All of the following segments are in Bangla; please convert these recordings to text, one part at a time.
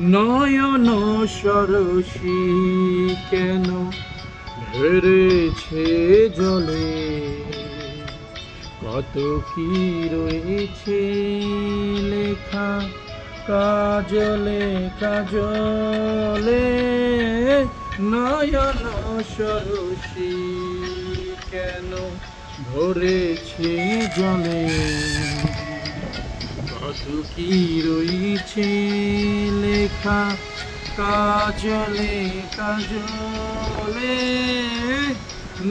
নয়ন সরসী কেন ভেড়েছে জলে, কত কি রয়েছে লেখা কাজলে কাজলে। নয়ন সরসী কেন ভরেছে জলে, কত কি রয়েছে লেখা কাজলে কাজলে।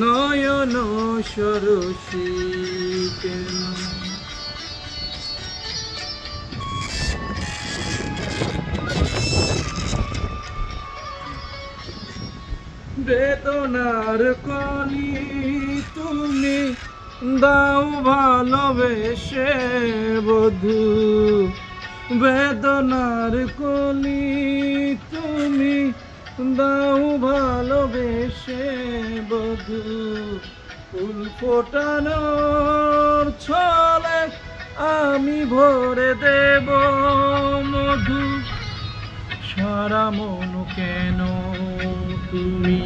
নয়ন সরসী কেন। বেদনার কলি তুমি দাও ভালোবেসে বধু, বেদনার কলি তুমি দাও ভালোবেসে বধু। ফুল ফোটানোর ছলে আমি ভরে দেব মধু, সারা মন কেন তুমি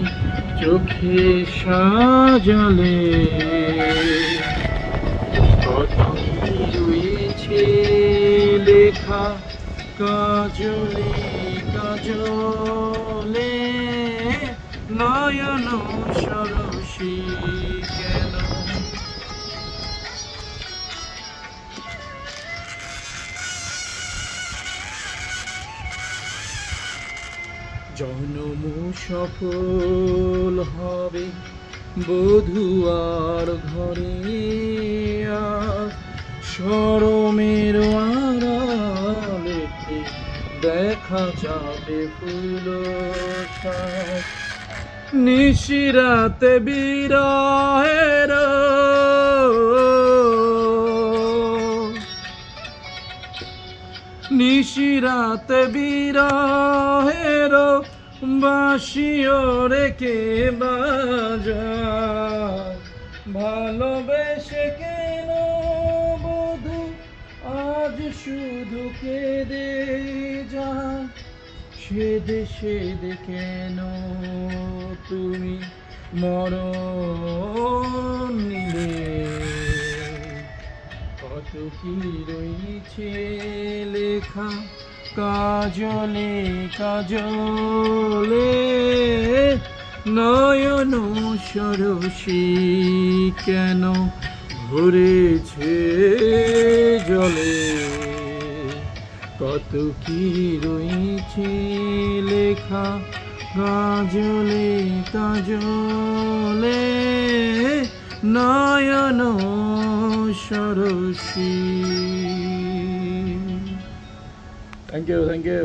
চোখে সাজালে, কত কি রয়েছে লেখা কাজলে কাজলে। নয়ন সরসী কেন। জনম সফল হবে বধুয়ার ঘরে, শরমের আড়ালেতে দেখা যাবে ফুল সাজ। নিশিরাতে বিরহের নিশিরাতে বিরহের বাঁশিও রেখে বাজা। ভালোবেসে কেন বধু আজ শুধু কেঁদে যা, সেদে সেদে কেন তুমি মরণ নিলে, কত কি রয়েছে লেখা কাজলে কাজলে। নয়ন সরসী কেন ভরেছে জলে, কত কি রয়েছে লেখা কাজলে কাজলে। নয়ন সরসী। Thank you.